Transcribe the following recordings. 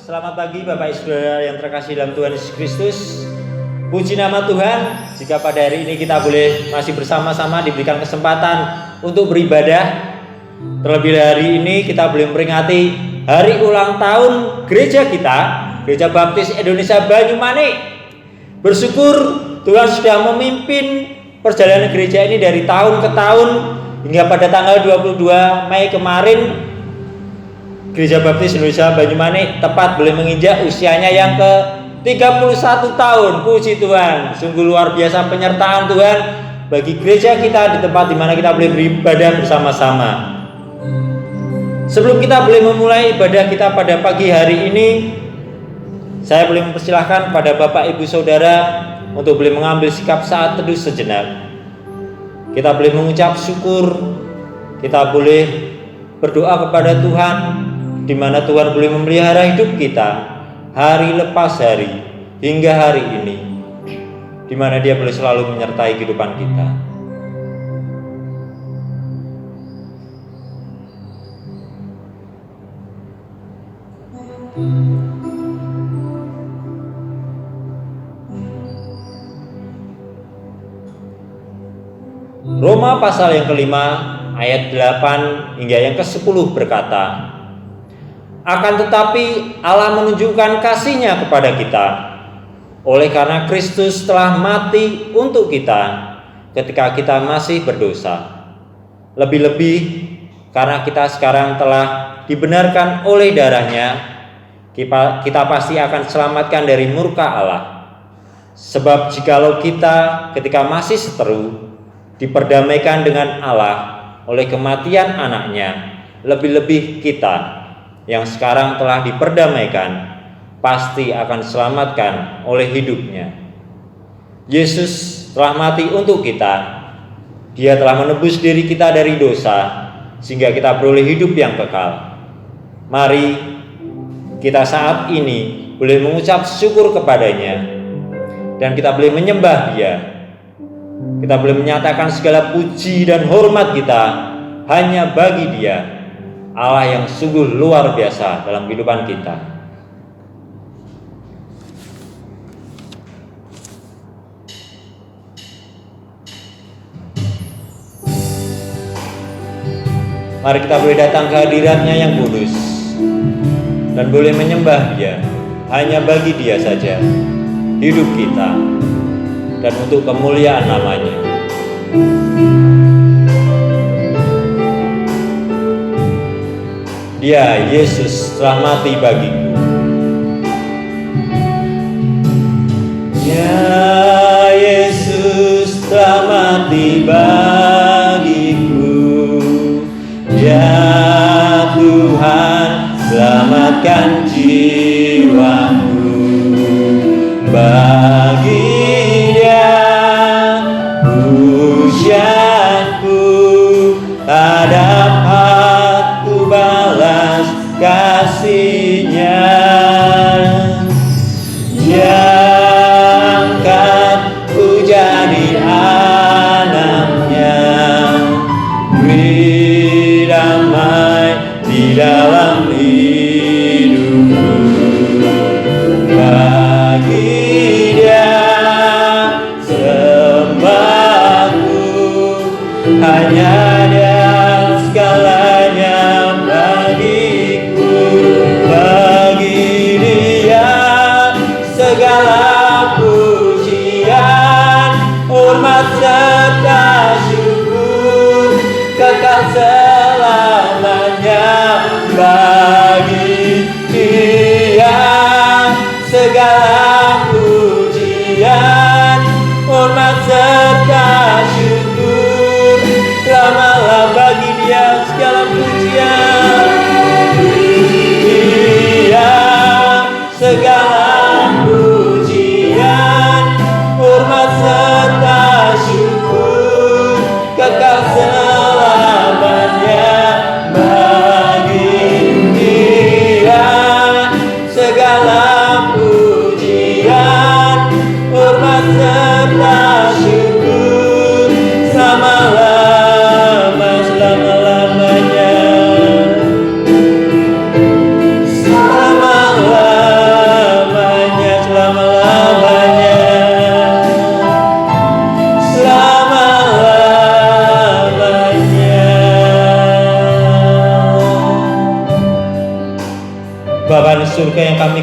Selamat pagi Bapak Ibu Saudara yang terkasih dalam Tuhan Yesus Kristus. Puji nama Tuhan, jika pada hari ini kita boleh masih bersama-sama diberikan kesempatan untuk beribadah. Terlebih hari ini kita boleh memperingati hari ulang tahun gereja kita, Gereja Baptis Indonesia Banyumanik. Bersyukur Tuhan sudah memimpin perjalanan gereja ini dari tahun ke tahun hingga pada tanggal 22 Mei kemarin Gereja Baptis Indonesia Banyumanik tepat boleh menginjak usianya yang ke 31 tahun. Puji Tuhan, sungguh luar biasa penyertaan Tuhan bagi gereja kita di tempat di mana kita boleh beribadah bersama-sama. Sebelum kita boleh memulai ibadah kita pada pagi hari ini, saya boleh mempersilahkan pada Bapak Ibu Saudara untuk boleh mengambil sikap saat teduh sejenak. Kita boleh mengucap syukur, kita boleh berdoa kepada Tuhan, di mana Tuhan boleh memelihara hidup kita hari lepas hari hingga hari ini, di mana Dia boleh selalu menyertai kehidupan kita. Roma pasal yang kelima ayat 8 hingga yang ke-10 berkata, akan tetapi Allah menunjukkan kasih-Nya kepada kita oleh karena Kristus telah mati untuk kita ketika kita masih berdosa. Lebih-lebih karena kita sekarang telah dibenarkan oleh darah-Nya, kita pasti akan diselamatkan dari murka Allah. Sebab jikalau kita ketika masih seteru diperdamaikan dengan Allah oleh kematian anaknya, lebih-lebih kita yang sekarang telah diperdamaikan pasti akan diselamatkan oleh hidupnya. Yesus telah mati untuk kita. Dia telah menebus diri kita dari dosa sehingga kita beroleh hidup yang kekal. Mari kita saat ini boleh mengucap syukur kepada-Nya dan kita boleh menyembah Dia. Kita boleh menyatakan segala puji dan hormat kita hanya bagi Dia, Allah yang sungguh luar biasa dalam kehidupan kita. Mari kita boleh datang ke hadirat-Nya yang kudus dan boleh menyembah Dia. Hanya bagi Dia saja hidup kita dan untuk kemuliaan nama-Nya. Dia, Yesus, telah mati bagiku. Ya, Yesus telah mati bagiku. Ya Tuhan, selamatkan jiwaku. Bagi Dia pujianku, hadap aku balas kasih-Nya. Dia angkatku jadi anak-Nya, beri damai di dalam hidupku.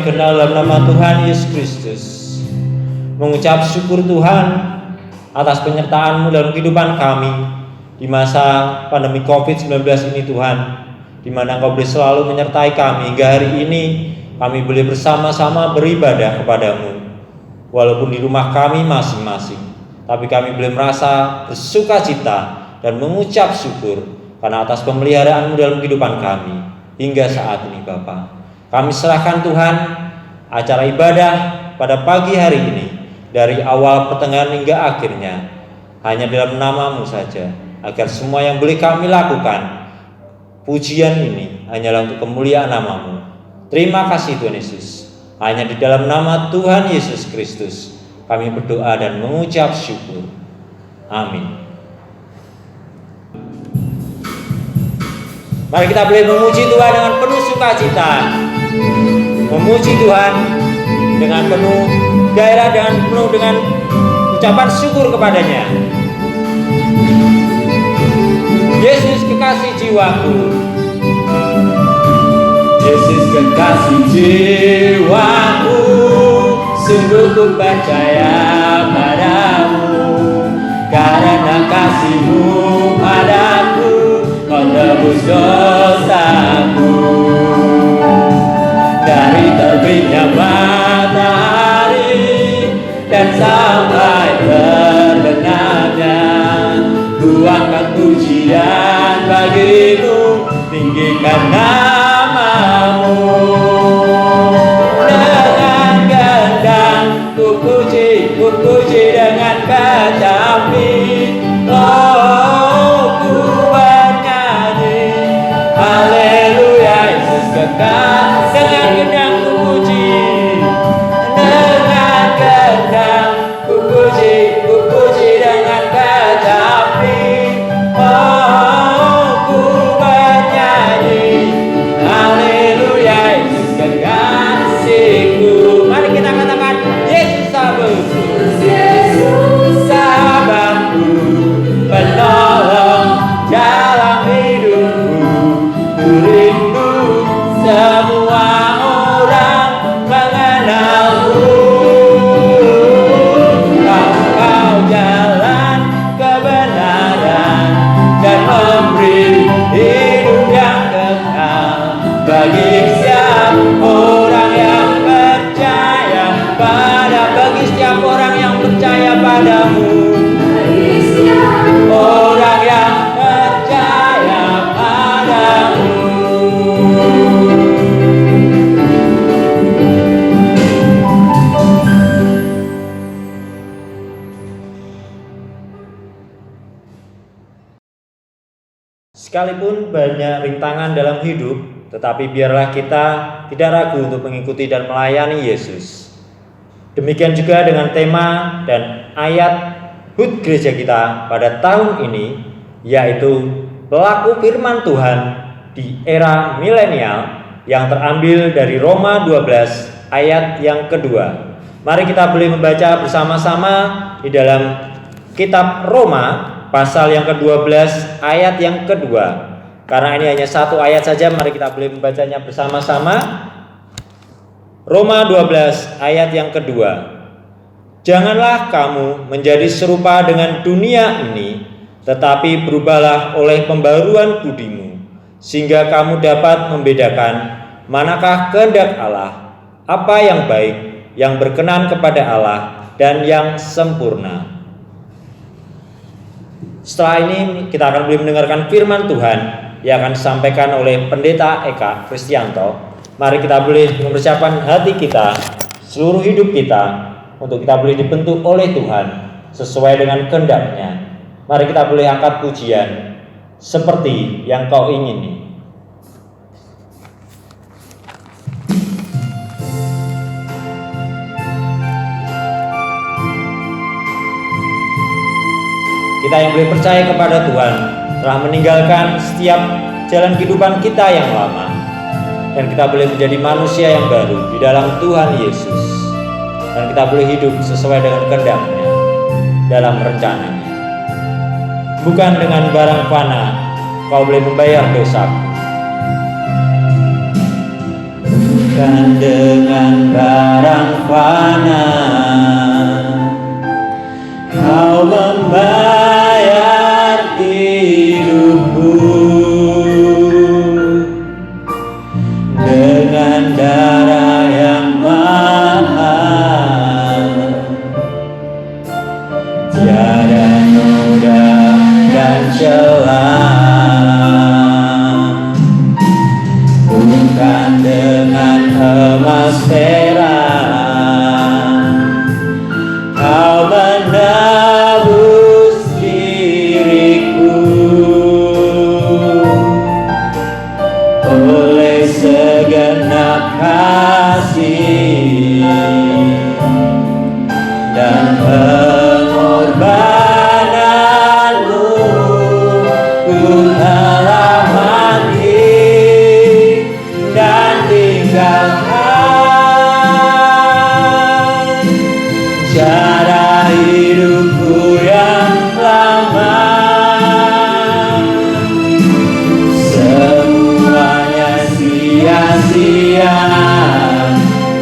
dikenal dalam nama Tuhan Yesus Kristus. Mengucap syukur Tuhan atas penyertaan-Mu dalam kehidupan kami di masa pandemi COVID-19 ini Tuhan, di mana Engkau boleh selalu menyertai kami hingga hari ini kami boleh bersama-sama beribadah kepada-Mu. Walaupun di rumah kami masing-masing, tapi kami boleh merasa bersuka cita dan mengucap syukur karena atas pemeliharaan-Mu dalam kehidupan kami hingga saat ini Bapa. Kami serahkan Tuhan acara ibadah pada pagi hari ini dari awal pertengahan hingga akhirnya hanya dalam nama-Mu saja, agar semua yang boleh kami lakukan pujian ini hanyalah untuk kemuliaan nama-Mu. Terima kasih Tuhan Yesus. Hanya di dalam nama Tuhan Yesus Kristus kami berdoa dan mengucap syukur. Amin. Mari kita boleh memuji Tuhan dengan penuh sukacita. Memuji Tuhan dengan penuh gairah dan penuh dengan ucapan syukur kepadanya. Yesus kekasih jiwaku, Yesus kekasih jiwaku, sungguh ku percaya padamu, karena kasih-Mu padaku, Kau tebus dosaku. Dari terbitnya matahari dan sampai terbenamnya, ku angkat pujian bagi-Mu, tinggikan nama-Mu. Dengan gendang ku puji dengan kecapi. Oh, ku bernyanyi haleluya, Yesus kekal. Dengan gendang ku puji, dengan gendang ku puji dengan kecapi. Oh, ku bernyanyi haleluya, Yesus kekasihku. Mari kita katakan, Yesus sahabatku, Yesus sahabatku, penolong dalam hidupku. Ku rindu semua orang mengenal-Mu. Kau jalan kebenaran dan memberi hidup yang kekal bagi setiap orang yang percaya bagi setiap orang yang percaya padamu. Orang yang percaya padamu. Sekalipun banyak rintangan dalam hidup, tetapi biarlah kita tidak ragu untuk mengikuti dan melayani Yesus. Demikian juga dengan tema dan ayat HUT gereja kita pada tahun ini, yaitu pelaku firman Tuhan di era milenial, yang terambil dari Roma 12 ayat yang kedua. Mari kita boleh membaca bersama-sama di dalam kitab Roma pasal yang ke-12 ayat yang kedua. Karena ini hanya satu ayat saja, mari kita boleh membacanya bersama-sama. Roma 12 ayat yang kedua. Janganlah kamu menjadi serupa dengan dunia ini, tetapi berubahlah oleh pembaruan budimu, sehingga kamu dapat membedakan manakah kehendak Allah, apa yang baik, yang berkenan kepada Allah, dan yang sempurna. Setelah ini kita akan boleh mendengarkan firman Tuhan yang akan disampaikan oleh Pendeta Eka Kristianto. Mari kita boleh mempersiapkan hati kita, seluruh hidup kita, untuk kita boleh dibentuk oleh Tuhan sesuai dengan kehendak-Nya. Mari kita boleh angkat pujian seperti yang Kau ingini. Kita yang boleh percaya kepada Tuhan telah meninggalkan setiap jalan kehidupan kita yang lama, dan kita boleh menjadi manusia yang baru di dalam Tuhan Yesus, dan kita boleh hidup sesuai dengan kehendak-Nya dalam rencananya. Bukan dengan barang fana Kau boleh membayar dosaku, bukan dengan lepas terang, Kau menebus diriku oleh segenap kasih dan pengorbananmu. Ku telah mati dan tinggalkan cara hidupku yang lama. Semuanya sia-sia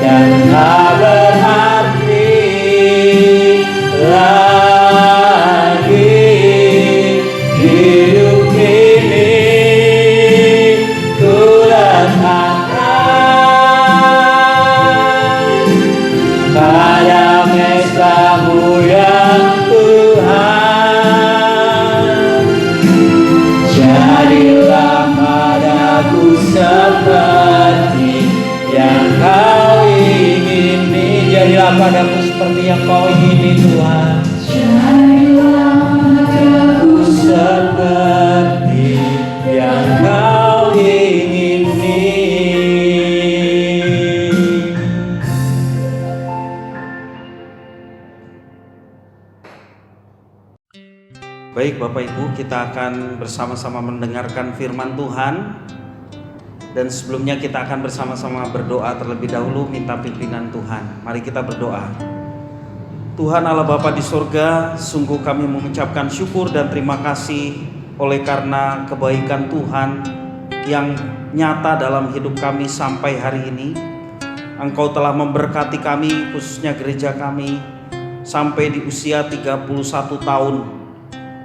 dan tak berarti lagi. Hidup ini ku letakkan pada mesa-Mu ya Tuhan. Jadilah padaku seperti yang Kau ingini. Jadilah padaku seperti yang Kau ingini Tuhan. Jadilah padaku seperti yang Kau ingini. Baik Bapak Ibu, kita akan bersama-sama mendengarkan firman Tuhan. Dan sebelumnya kita akan bersama-sama berdoa terlebih dahulu minta pimpinan Tuhan. Mari kita berdoa. Tuhan Allah Bapa di surga, sungguh kami mengucapkan syukur dan terima kasih oleh karena kebaikan Tuhan yang nyata dalam hidup kami sampai hari ini. Engkau telah memberkati kami, khususnya gereja kami, sampai di usia 31 tahun.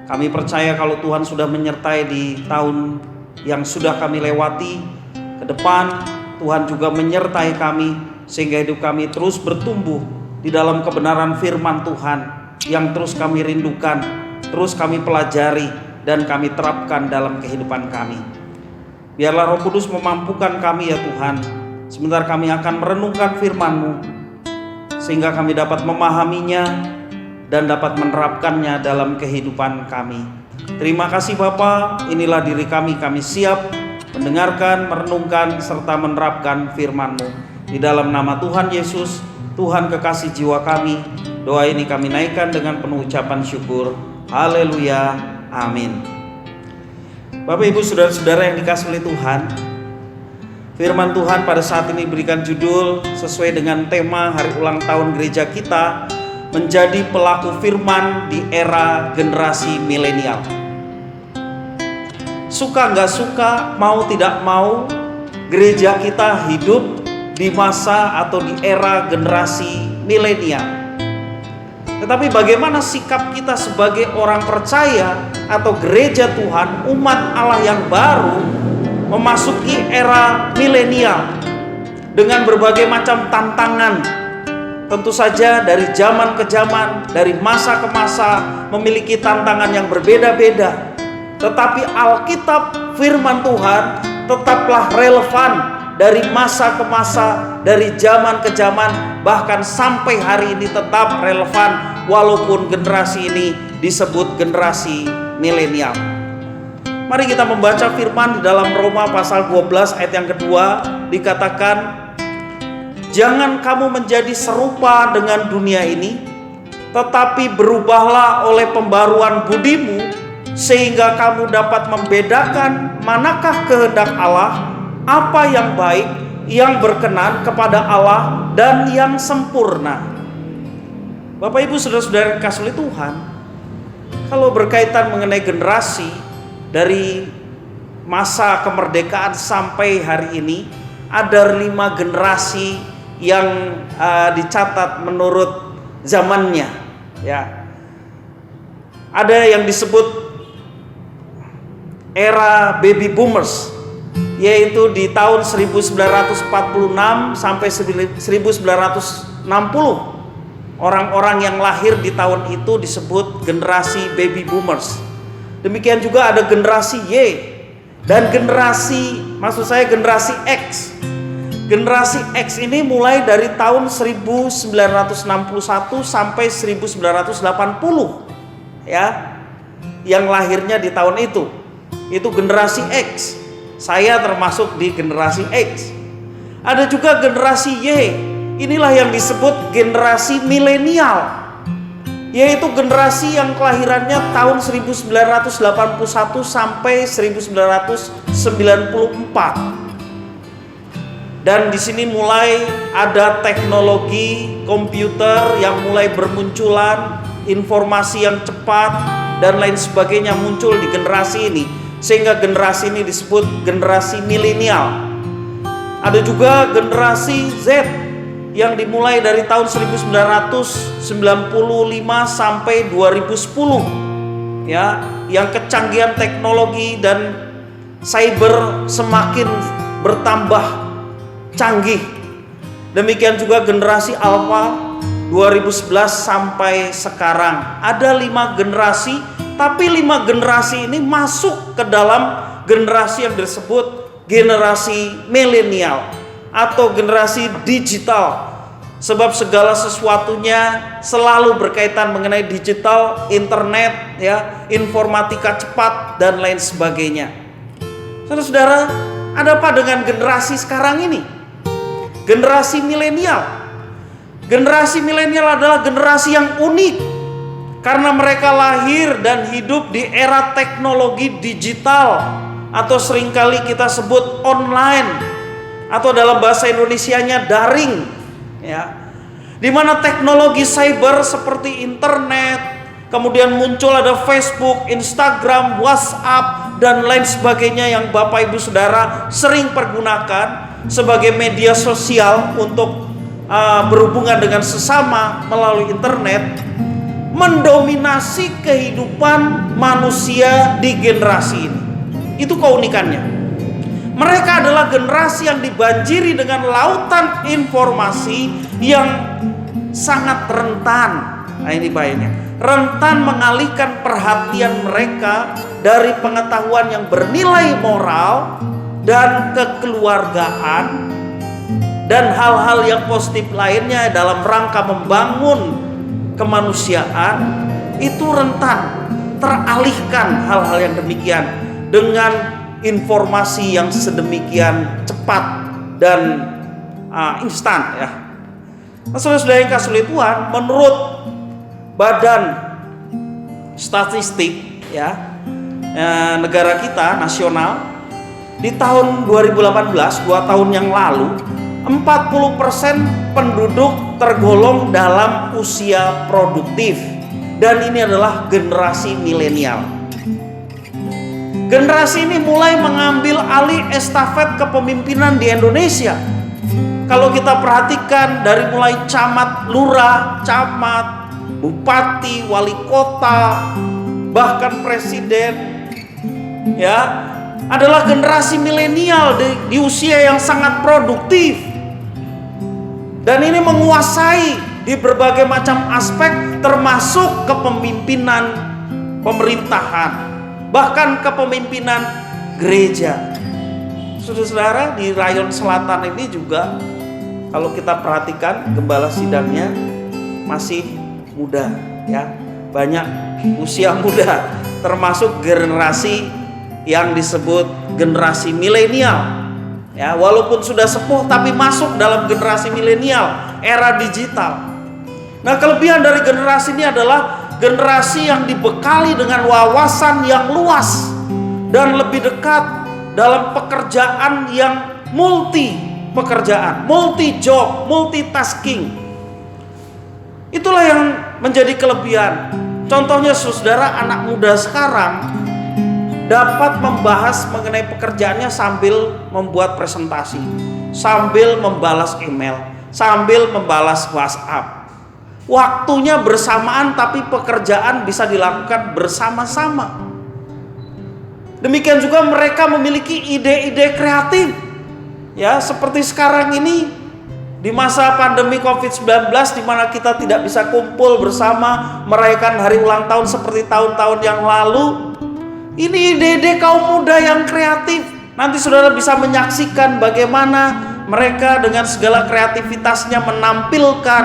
Kami percaya kalau Tuhan sudah menyertai di tahun yang sudah kami lewati, ke depan Tuhan juga menyertai kami sehingga hidup kami terus bertumbuh di dalam kebenaran firman Tuhan yang terus kami rindukan, terus kami pelajari dan kami terapkan dalam kehidupan kami. Biarlah Roh Kudus memampukan kami ya Tuhan, sebentar kami akan merenungkan firman-Mu sehingga kami dapat memahaminya dan dapat menerapkannya dalam kehidupan kami. Terima kasih Bapa, inilah diri kami siap mendengarkan, merenungkan, serta menerapkan firman-Mu. Di dalam nama Tuhan Yesus, Tuhan kekasih jiwa kami, doa ini kami naikkan dengan penuh ucapan syukur. Haleluya, amin. Bapak Ibu Saudara-saudara yang dikasihi oleh Tuhan, firman Tuhan pada saat ini berikan judul sesuai dengan tema hari ulang tahun gereja kita, menjadi pelaku firman di era generasi milenial. Suka nggak suka, mau tidak mau, gereja kita hidup di masa atau di era generasi milenial. Tetapi bagaimana sikap kita sebagai orang percaya atau gereja Tuhan, umat Allah yang baru memasuki era milenial dengan berbagai macam tantangan. Tentu saja dari zaman ke zaman, dari masa ke masa memiliki tantangan yang berbeda-beda. Tetapi Alkitab firman Tuhan tetaplah relevan dari masa ke masa, dari zaman ke zaman, bahkan sampai hari ini tetap relevan walaupun generasi ini disebut generasi milenial. Mari kita membaca firman di dalam Roma pasal 12 ayat yang kedua, dikatakan, jangan kamu menjadi serupa dengan dunia ini, tetapi berubahlah oleh pembaruan budimu, sehingga kamu dapat membedakan manakah kehendak Allah, apa yang baik, yang berkenan kepada Allah, dan yang sempurna. Bapak Ibu Saudara-saudara kasih oleh Tuhan, kalau berkaitan mengenai generasi dari masa kemerdekaan sampai hari ini, ada 5 generasi yang dicatat menurut zamannya, ya. Ada yang disebut era baby boomers, yaitu di tahun 1946 sampai 1960. Orang-orang yang lahir di tahun itu disebut generasi baby boomers. Demikian juga ada generasi Y dan generasi X. Generasi X ini mulai dari tahun 1961 sampai 1980 ya. Yang lahirnya di tahun itu generasi X. Saya termasuk di generasi X. Ada juga generasi Y. Inilah yang disebut generasi milenial, yaitu generasi yang kelahirannya tahun 1981 sampai 1994. Dan di sini mulai ada teknologi komputer yang mulai bermunculan, informasi yang cepat dan lain sebagainya muncul di generasi ini, sehingga generasi ini disebut generasi milenial. Ada juga generasi Z yang dimulai dari tahun 1995 sampai 2010 ya, yang kecanggihan teknologi dan cyber semakin bertambah canggih. Demikian juga generasi Alpha 2011 sampai sekarang. Ada 5 generasi, tapi 5 generasi ini masuk ke dalam generasi yang disebut generasi milenial atau generasi digital, sebab segala sesuatunya selalu berkaitan mengenai digital, internet ya, informatika cepat dan lain sebagainya. Saudara-saudara, ada apa dengan generasi sekarang ini? Generasi milenial. Generasi milenial adalah generasi yang unik karena mereka lahir dan hidup di era teknologi digital, atau seringkali kita sebut online, atau dalam bahasa Indonesianya daring ya, di mana teknologi cyber seperti internet, kemudian muncul ada Facebook, Instagram, WhatsApp dan lain sebagainya yang Bapak Ibu Saudara sering pergunakan sebagai media sosial untuk berhubungan dengan sesama melalui internet, mendominasi kehidupan manusia di generasi ini. Itu keunikannya. Mereka adalah generasi yang dibanjiri dengan lautan informasi yang sangat rentan. Nah, ini bahayanya. Rentan mengalihkan perhatian mereka dari pengetahuan yang bernilai moral dan kekeluargaan dan hal-hal yang positif lainnya dalam rangka membangun kemanusiaan. Itu rentan teralihkan hal-hal yang demikian dengan informasi yang sedemikian cepat dan instan ya. Nah, saudara-saudara yang kasih oleh Tuhan, menurut Badan Statistik ya, negara kita nasional, di tahun 2018, 2 tahun yang lalu, 40% penduduk tergolong dalam usia produktif, dan ini adalah generasi milenial. Generasi ini mulai mengambil alih estafet kepemimpinan di Indonesia. Kalau kita perhatikan dari mulai camat, lurah, camat, bupati, wali kota, bahkan presiden ya, adalah generasi milenial di usia yang sangat produktif. Dan ini menguasai di berbagai macam aspek, termasuk kepemimpinan pemerintahan, bahkan kepemimpinan gereja. Saudara-saudara, di rayon selatan ini juga kalau kita perhatikan gembala sidangnya masih muda ya, banyak usia muda, termasuk generasi yang disebut generasi milenial ya, walaupun sudah sepuh tapi masuk dalam generasi milenial, era digital. Nah, kelebihan dari generasi ini adalah generasi yang dibekali dengan wawasan yang luas dan lebih dekat dalam pekerjaan yang multi job, multitasking. Itulah yang menjadi kelebihan. Contohnya saudara, anak muda sekarang dapat membahas mengenai pekerjaannya sambil membuat presentasi, sambil membalas email, sambil membalas WhatsApp. Waktunya bersamaan tapi pekerjaan bisa dilakukan bersama-sama. Demikian juga mereka memiliki ide-ide kreatif. Ya, seperti sekarang ini di masa pandemi COVID-19 di mana kita tidak bisa kumpul bersama merayakan hari ulang tahun seperti tahun-tahun yang lalu. Ini ide-ide kaum muda yang kreatif. Nanti saudara bisa menyaksikan bagaimana mereka dengan segala kreativitasnya menampilkan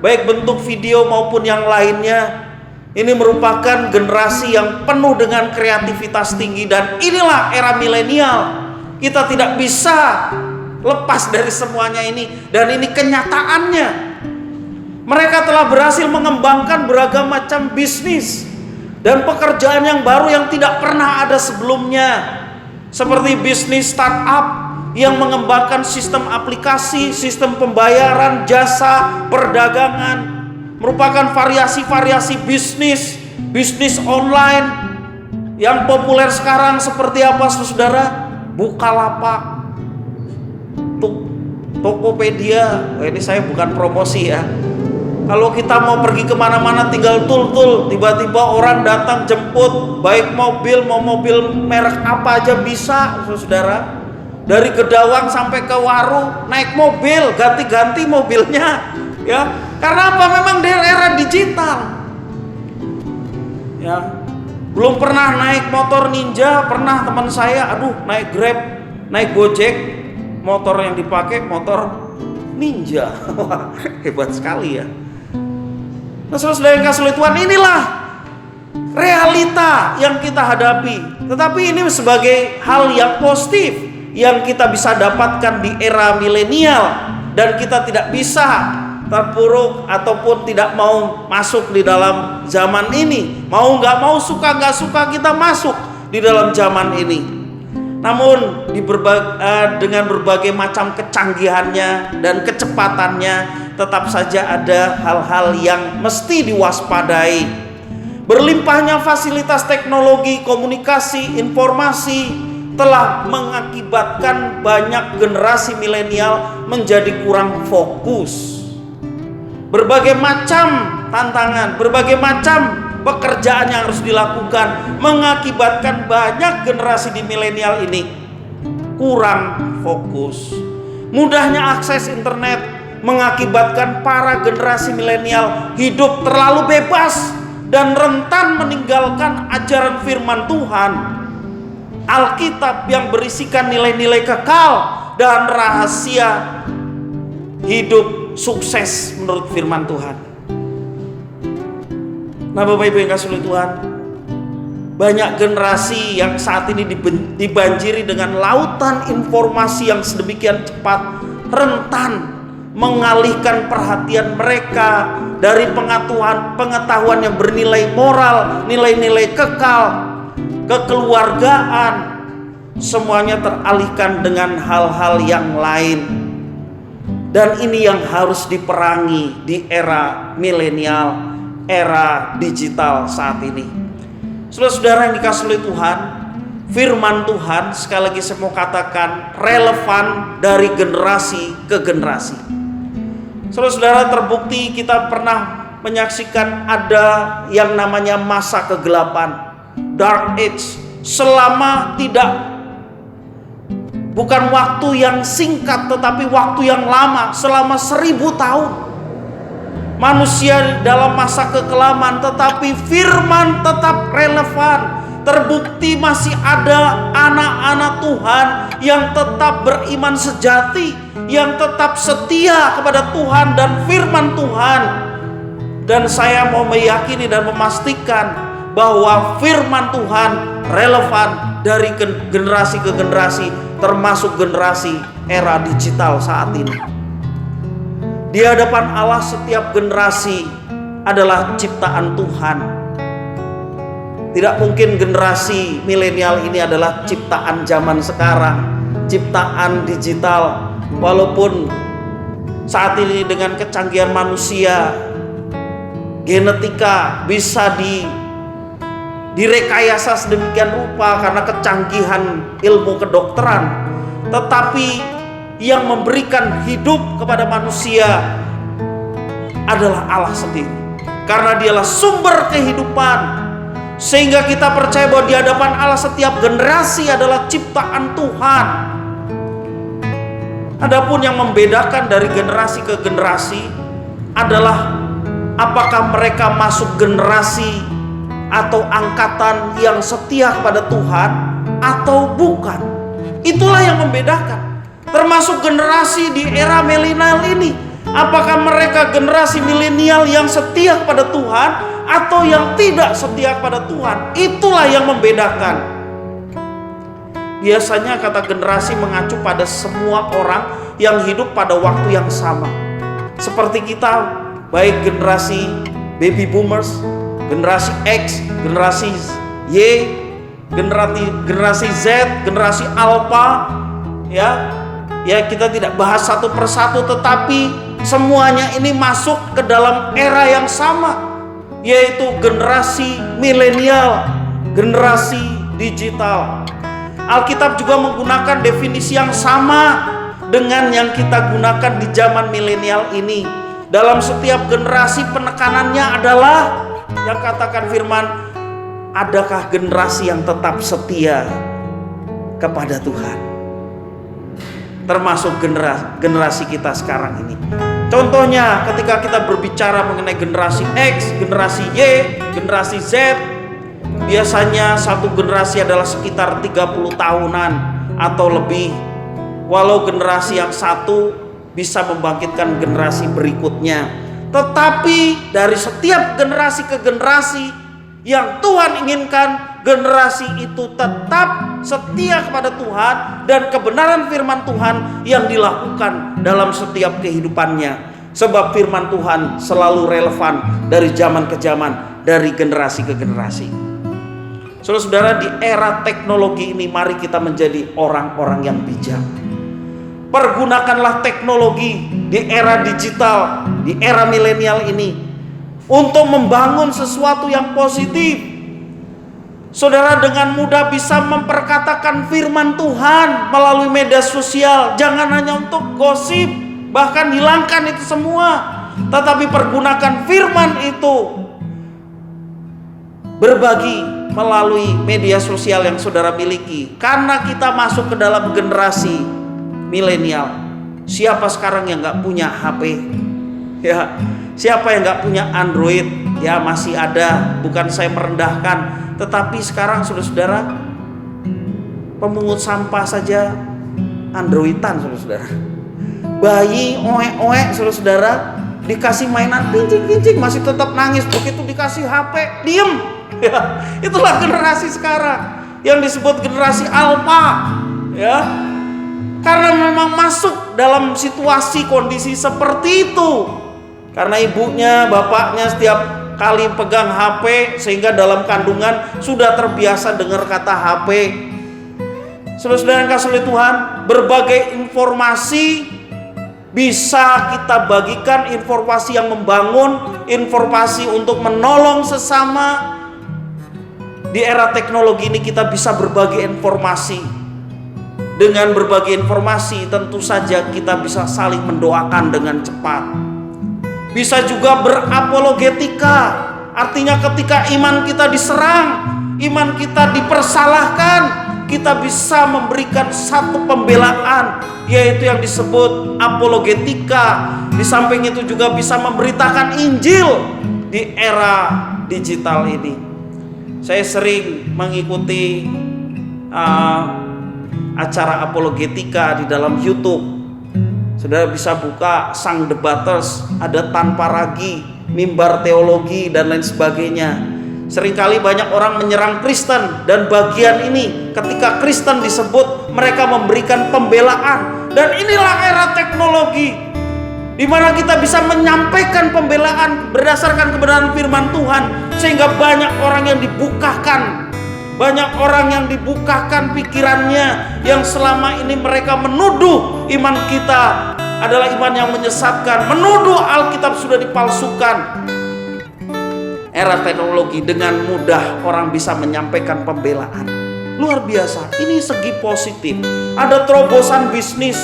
baik bentuk video maupun yang lainnya. Ini merupakan generasi yang penuh dengan kreativitas tinggi, dan inilah era milenial. Kita tidak bisa lepas dari semuanya ini, dan ini kenyataannya. Mereka telah berhasil mengembangkan beragam macam bisnis dan pekerjaan yang baru yang tidak pernah ada sebelumnya, seperti bisnis startup yang mengembangkan sistem aplikasi, sistem pembayaran, jasa, perdagangan, merupakan variasi-variasi bisnis online yang populer sekarang. Seperti apa, saudara? Bukalapak, Tokopedia. Ini saya bukan promosi ya. Kalau kita mau pergi kemana-mana tinggal tul, tiba-tiba orang datang jemput, baik mobil, mau mobil merek apa aja bisa, saudara. Dari Gedawang sampai ke Waru naik mobil, ganti-ganti mobilnya, ya. Karena apa? Memang dari era digital. Ya. Belum pernah naik motor Ninja, pernah teman saya, naik Grab, naik Gojek, motor yang dipakai motor Ninja. Hebat sekali ya. Nah, saudara yang kasih Tuhan, inilah realita yang kita hadapi. Tetapi ini sebagai hal yang positif yang kita bisa dapatkan di era milenial, dan kita tidak bisa terpuruk ataupun tidak mau masuk di dalam zaman ini. Mau nggak mau, suka nggak suka, kita masuk di dalam zaman ini. Namun dengan berbagai macam kecanggihannya dan kecepatannya, tetap saja ada hal-hal yang mesti diwaspadai. Berlimpahnya fasilitas teknologi, komunikasi, informasi telah mengakibatkan banyak generasi milenial menjadi kurang fokus. Berbagai macam tantangan, berbagai macam pekerjaan yang harus dilakukan mengakibatkan banyak generasi di milenial ini kurang fokus. Mudahnya akses internet mengakibatkan para generasi milenial hidup terlalu bebas dan rentan meninggalkan ajaran firman Tuhan, Alkitab yang berisikan nilai-nilai kekal dan rahasia hidup sukses menurut firman Tuhan. Nah, Bapak Ibu yang kasih Tuhan, banyak generasi yang saat ini dibanjiri dengan lautan informasi yang sedemikian cepat, rentan mengalihkan perhatian mereka dari pengetahuan yang bernilai moral, nilai-nilai kekal, kekeluargaan, semuanya teralihkan dengan hal-hal yang lain. Dan ini yang harus diperangi di era milenial, era digital saat ini. Saudara-saudara yang dikasihi oleh Tuhan, firman Tuhan sekali lagi saya mau katakan relevan dari generasi ke generasi. Saudara-saudara, terbukti kita pernah menyaksikan ada yang namanya masa kegelapan, dark age, selama bukan waktu yang singkat tetapi waktu yang lama, selama 1000 tahun. Manusia dalam masa kekelaman, tetapi firman tetap relevan. Terbukti masih ada anak-anak Tuhan yang tetap beriman sejati, yang tetap setia kepada Tuhan dan firman Tuhan. Dan saya mau meyakini dan memastikan bahwa firman Tuhan relevan dari generasi ke generasi, termasuk generasi era digital saat ini. Di hadapan Allah setiap generasi adalah ciptaan Tuhan. Tidak mungkin generasi milenial ini adalah ciptaan zaman sekarang, ciptaan digital. Walaupun saat ini dengan kecanggihan manusia, genetika bisa direkayasa sedemikian rupa karena kecanggihan ilmu kedokteran, tetapi yang memberikan hidup kepada manusia adalah Allah sendiri, karena Dialah sumber kehidupan. Sehingga kita percaya bahwa di hadapan Allah setiap generasi adalah ciptaan Tuhan. Adapun yang membedakan dari generasi ke generasi adalah apakah mereka masuk generasi atau angkatan yang setia kepada Tuhan atau bukan. Itulah yang membedakan. termasuk generasi di era milenial ini. Apakah mereka generasi milenial yang setia kepada Tuhan atau yang tidak setia kepada Tuhan? Itulah yang membedakan. Biasanya kata generasi mengacu pada semua orang yang hidup pada waktu yang sama. Seperti kita, baik generasi baby boomers, generasi X, generasi Y, generasi Z, generasi Alpha, ya kita tidak bahas satu persatu, tetapi semuanya ini masuk ke dalam era yang sama, yaitu generasi milenial, generasi digital. Alkitab juga menggunakan definisi yang sama dengan yang kita gunakan di zaman milenial ini. Dalam setiap generasi penekanannya adalah yang katakan firman, adakah generasi yang tetap setia kepada Tuhan? Termasuk generasi kita sekarang ini. Contohnya ketika kita berbicara mengenai generasi X, generasi Y, generasi Z, biasanya satu generasi adalah sekitar 30 tahunan atau lebih. Walau generasi yang satu bisa membangkitkan generasi berikutnya, tetapi dari setiap generasi ke generasi yang Tuhan inginkan, generasi itu tetap setia kepada Tuhan dan kebenaran firman Tuhan yang dilakukan dalam setiap kehidupannya. Sebab firman Tuhan selalu relevan dari zaman ke zaman, dari generasi ke generasi. Saudara-saudara, di era teknologi ini mari kita menjadi orang-orang yang bijak. Pergunakanlah teknologi di era digital, di era milenial ini untuk membangun sesuatu yang positif. Saudara dengan mudah bisa memperkatakan firman Tuhan melalui media sosial. Jangan hanya untuk gosip, bahkan hilangkan itu semua, tetapi pergunakan firman itu berbagi melalui media sosial yang saudara miliki. Karena kita masuk ke dalam generasi milenial. Siapa sekarang yang gak punya HP? Ya, siapa yang gak punya Android? Ya masih ada, bukan saya merendahkan, tetapi sekarang saudara-saudara, pemungut sampah saja Androidan, saudara-saudara. Bayi oek-oek, saudara-saudara, dikasih mainan kincing-kincing masih tetap nangis. Begitu dikasih HP, diem. Ya, itulah generasi sekarang yang disebut generasi alpha, ya. Karena memang masuk dalam situasi kondisi seperti itu. Karena ibunya, bapaknya setiap kali pegang HP, sehingga dalam kandungan sudah terbiasa dengar kata HP. Saudara-saudara yang kasih oleh Tuhan, berbagai informasi bisa kita bagikan, informasi yang membangun, informasi untuk menolong sesama. Di era teknologi ini kita bisa berbagi informasi. Dengan berbagi informasi tentu saja kita bisa saling mendoakan dengan cepat. Bisa juga berapologetika. Artinya ketika iman kita diserang, iman kita dipersalahkan, kita bisa memberikan satu pembelaan, yaitu yang disebut apologetika. Di samping itu juga bisa memberitakan Injil di era digital ini. Saya sering mengikuti acara apologetika di dalam YouTube. Saudara bisa buka Sang Debaters, ada Tanpa Ragi, Mimbar Teologi dan lain sebagainya. Seringkali banyak orang menyerang Kristen, dan bagian ini ketika Kristen disebut, mereka memberikan pembelaan. Dan inilah era teknologi di mana kita bisa menyampaikan pembelaan berdasarkan kebenaran firman Tuhan, sehingga banyak orang yang dibukakan. Banyak orang yang dibukakan pikirannya, yang selama ini mereka menuduh iman kita adalah iman yang menyesatkan, menuduh Alkitab sudah dipalsukan. Era teknologi dengan mudah orang bisa menyampaikan pembelaan. Luar biasa, ini segi positif. Ada terobosan bisnis.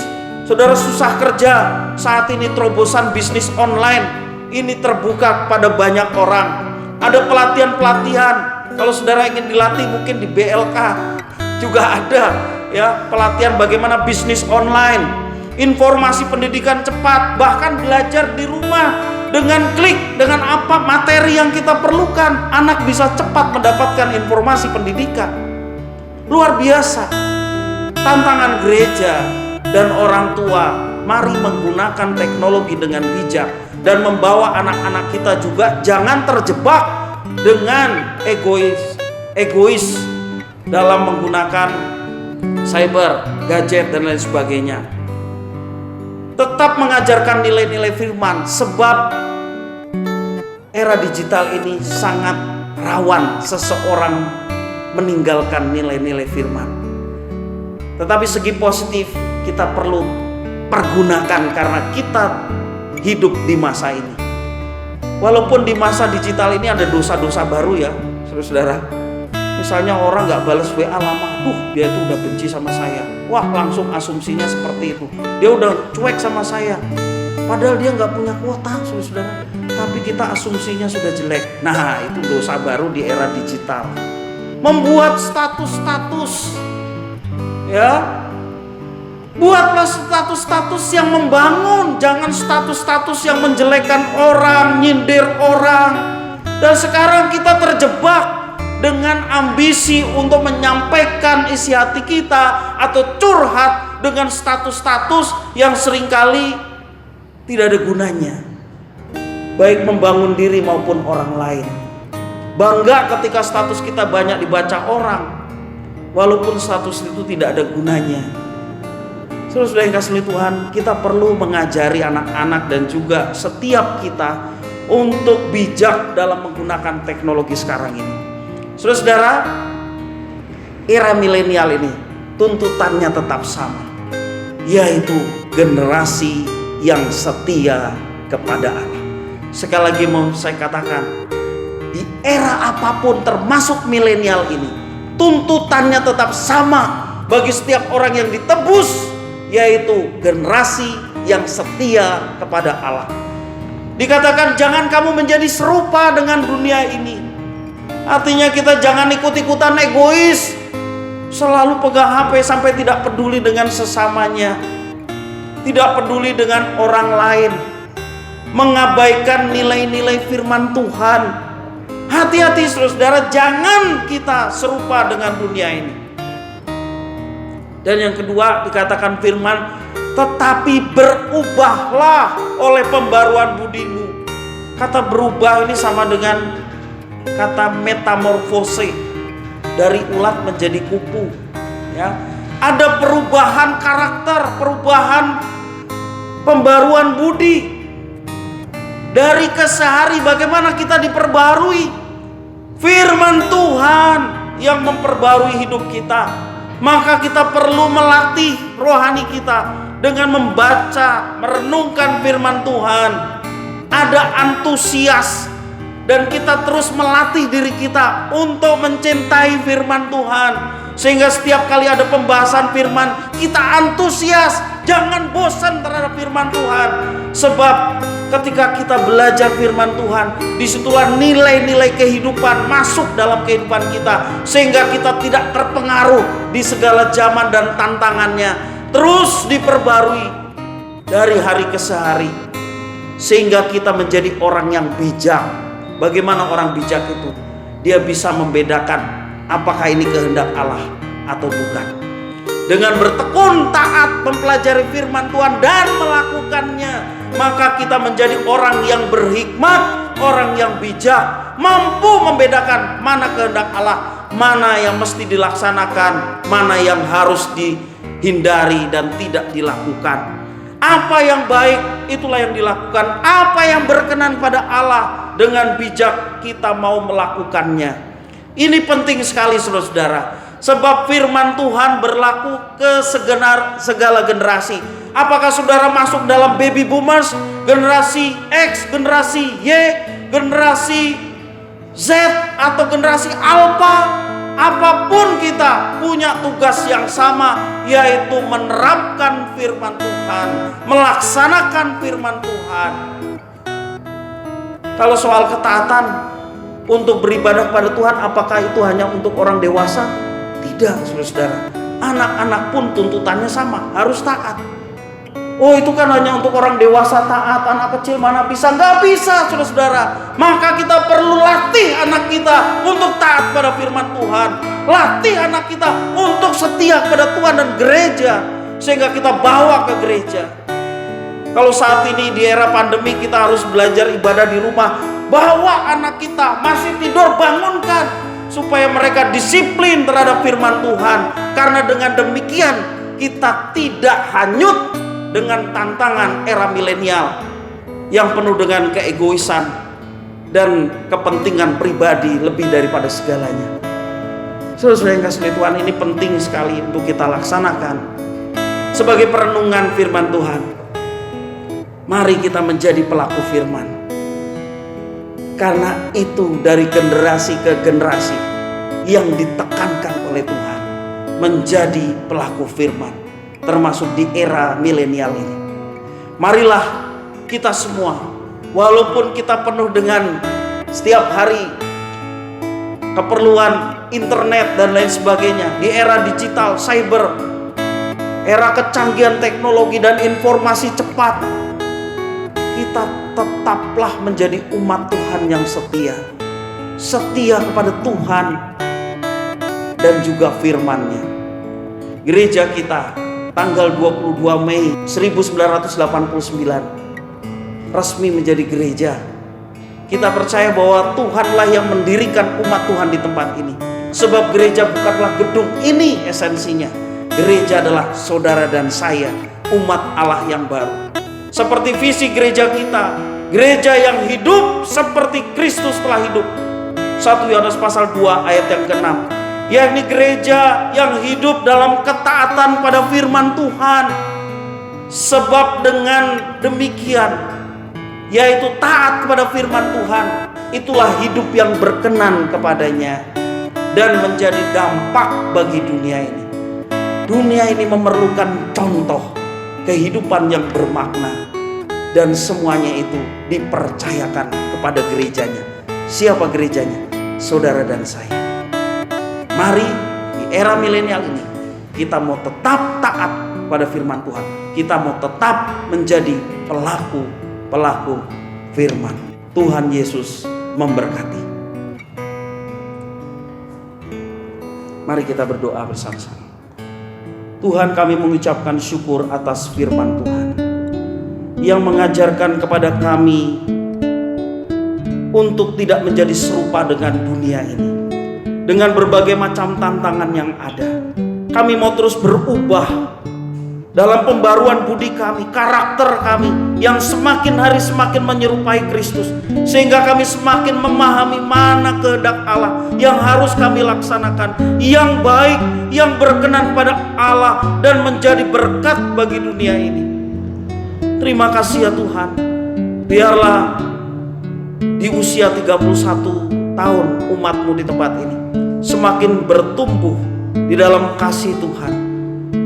Saudara susah kerja, saat ini terobosan bisnis online ini terbuka kepada banyak orang. Ada pelatihan-pelatihan. Kalau saudara ingin dilatih mungkin di BLK juga ada, ya, pelatihan bagaimana bisnis online, informasi pendidikan cepat, bahkan belajar di rumah dengan klik, dengan apa materi yang kita perlukan, anak bisa cepat mendapatkan informasi pendidikan. Luar biasa. Tantangan gereja dan orang tua, mari menggunakan teknologi dengan bijak dan membawa anak-anak kita juga jangan terjebak dengan egois dalam menggunakan cyber, gadget dan lain sebagainya. Tetap mengajarkan nilai-nilai firman, sebab era digital ini sangat rawan seseorang meninggalkan nilai-nilai firman. Tetapi segi positif kita perlu pergunakan karena kita hidup di masa ini. Walaupun di masa digital ini ada dosa-dosa baru ya, saudara. Misalnya orang gak balas WA lama, dia itu udah benci sama saya. Wah, langsung asumsinya seperti itu. Dia udah cuek sama saya. Padahal dia gak punya kuota, saudara. Tapi kita asumsinya sudah jelek. Nah, itu dosa baru di era digital. Membuat status-status, ya. Buatlah status-status yang membangun, jangan status-status yang menjelekkan orang, nyindir orang. Dan sekarang kita terjebak dengan ambisi untuk menyampaikan isi hati kita atau curhat dengan status-status yang seringkali tidak ada gunanya, baik membangun diri maupun orang lain. Bangga ketika status kita banyak dibaca orang, walaupun status itu tidak ada gunanya. Saudara yang kasih Tuhan, kita perlu mengajari anak-anak dan juga setiap kita untuk bijak dalam menggunakan teknologi sekarang ini. Saudara, era milenial ini tuntutannya tetap sama, yaitu generasi yang setia kepada Allah. Sekali lagi mau saya katakan, di era apapun termasuk milenial ini, tuntutannya tetap sama bagi setiap orang yang ditebus, yaitu generasi yang setia kepada Allah. Dikatakan jangan kamu menjadi serupa dengan dunia ini. Artinya kita jangan ikut-ikutan egois, selalu pegang HP sampai tidak peduli dengan sesamanya, tidak peduli dengan orang lain, mengabaikan nilai-nilai firman Tuhan. Hati-hati saudara, jangan kita serupa dengan dunia ini. Dan yang kedua dikatakan firman, tetapi berubahlah oleh pembaruan budimu. Kata berubah ini sama dengan kata metamorfose, dari ulat menjadi kupu, ya. Ada perubahan karakter, perubahan pembaruan budi. Dari kesehari bagaimana kita diperbarui. Firman Tuhan yang memperbarui hidup kita. Maka kita perlu melatih rohani kita dengan membaca, merenungkan firman Tuhan. Ada antusias. Dan kita terus melatih diri kita untuk mencintai firman Tuhan. Sehingga setiap kali ada pembahasan firman, kita antusias. Jangan bosan terhadap firman Tuhan. Sebab ketika kita belajar firman Tuhan, disitulah nilai-nilai kehidupan masuk dalam kehidupan kita. Sehingga kita tidak terpengaruh di segala zaman dan tantangannya. Terus diperbarui dari hari ke hari. Sehingga kita menjadi orang yang bijak. Bagaimana orang bijak itu? Dia bisa membedakan apakah ini kehendak Allah atau bukan. Dengan bertekun taat mempelajari firman Tuhan dan melakukannya, maka kita menjadi orang yang berhikmat, orang yang bijak, mampu membedakan mana kehendak Allah, mana yang mesti dilaksanakan, mana yang harus dihindari dan tidak dilakukan. Apa yang baik itulah yang dilakukan, apa yang berkenan pada Allah, dengan bijak kita mau melakukannya. Ini penting sekali saudara, sebab firman Tuhan berlaku ke segala generasi. Apakah saudara masuk dalam baby boomers, generasi X, generasi Y, generasi Z atau generasi Alpha? Apapun kita punya tugas yang sama, yaitu menerapkan firman Tuhan, melaksanakan firman Tuhan. Kalau soal ketaatan untuk beribadah pada Tuhan, apakah itu hanya untuk orang dewasa? Tidak, saudara. Anak-anak pun tuntutannya sama, harus taat. Oh, itu kan hanya untuk orang dewasa taat, anak kecil mana bisa? Nggak bisa, saudara-saudara. Maka kita perlu latih anak kita untuk taat pada firman Tuhan. Latih anak kita untuk setia kepada Tuhan dan gereja. sehingga kita bawa ke gereja. Kalau saat ini di era pandemi kita harus belajar ibadah di rumah, bawa anak kita masih tidur, bangunkan supaya mereka disiplin terhadap firman Tuhan. Karena dengan demikian kita tidak hanyut dengan tantangan era milenial yang penuh dengan keegoisan dan kepentingan pribadi lebih daripada segalanya. Saudara-saudara yang kasih Tuhan, ini penting sekali untuk kita laksanakan sebagai perenungan firman Tuhan. Mari kita menjadi pelaku firman, karena itu dari generasi ke generasi yang ditekankan oleh Tuhan menjadi pelaku firman, termasuk di era milenial ini. Marilah kita semua, walaupun kita penuh dengan setiap hari keperluan internet dan lain sebagainya, di era digital, cyber, era kecanggihan teknologi dan informasi cepat, kita tetaplah menjadi umat Tuhan yang setia kepada Tuhan dan juga firman-Nya. Gereja kita tanggal 22 Mei 1989 resmi menjadi gereja. Kita percaya bahwa Tuhanlah yang mendirikan umat Tuhan di tempat ini. Sebab gereja bukanlah gedung, ini esensinya. Gereja adalah saudara dan saya, umat Allah yang baru. Seperti visi gereja kita, gereja yang hidup seperti Kristus telah hidup. 1 Yohanes pasal 2 ayat yang ke-6. Yakni gereja yang hidup dalam ketaatan pada firman Tuhan. Sebab dengan demikian, yaitu taat kepada firman Tuhan, itulah hidup yang berkenan kepadanya dan menjadi dampak bagi dunia ini. Dunia ini memerlukan contoh kehidupan yang bermakna, dan semuanya itu dipercayakan kepada gerejanya. Siapa gerejanya? Saudara dan saya. Mari di era milenial ini kita mau tetap taat pada firman Tuhan. Kita mau tetap menjadi pelaku firman. Tuhan Yesus memberkati. Mari kita berdoa bersama-sama. Tuhan, kami mengucapkan syukur atas firman Tuhan yang mengajarkan kepada kami untuk tidak menjadi serupa dengan dunia ini, dengan berbagai macam tantangan yang ada. Kami mau terus berubah dalam pembaruan budi kami, karakter kami yang semakin hari semakin menyerupai Kristus, sehingga kami semakin memahami mana kehendak Allah yang harus kami laksanakan, yang baik, yang berkenan pada Allah dan menjadi berkat bagi dunia ini. Terima kasih ya Tuhan. Biarlah di usia 31 tahun umat-Mu di tempat ini semakin bertumbuh di dalam kasih Tuhan,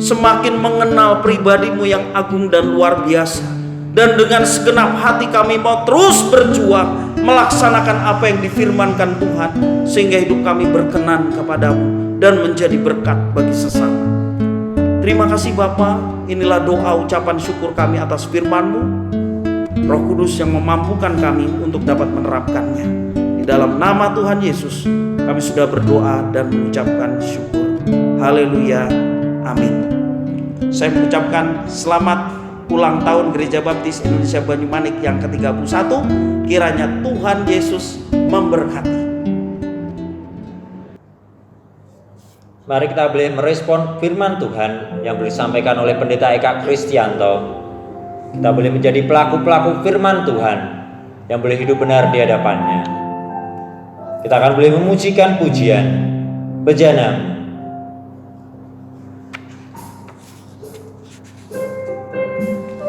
semakin mengenal pribadi-Mu yang agung dan luar biasa. Dan dengan segenap hati kami mau terus berjuang melaksanakan apa yang difirmankan Tuhan, sehingga hidup kami berkenan kepadamu dan menjadi berkat bagi sesama. Terima kasih Bapa. Inilah doa ucapan syukur kami atas firman-Mu. Roh Kudus yang memampukan kami untuk dapat menerapkannya. Di dalam nama Tuhan Yesus kami sudah berdoa dan mengucapkan syukur. Haleluya. Amin. Saya mengucapkan selamat ulang tahun Gereja Baptis Indonesia Banyumanik yang ke-31. Kiranya Tuhan Yesus memberkati. Mari kita boleh merespon firman Tuhan yang disampaikan oleh Pendeta Eka Kristianto. Kita boleh menjadi pelaku-pelaku firman Tuhan yang boleh hidup benar di hadapannya. Kita akan boleh memujikan pujian bejana.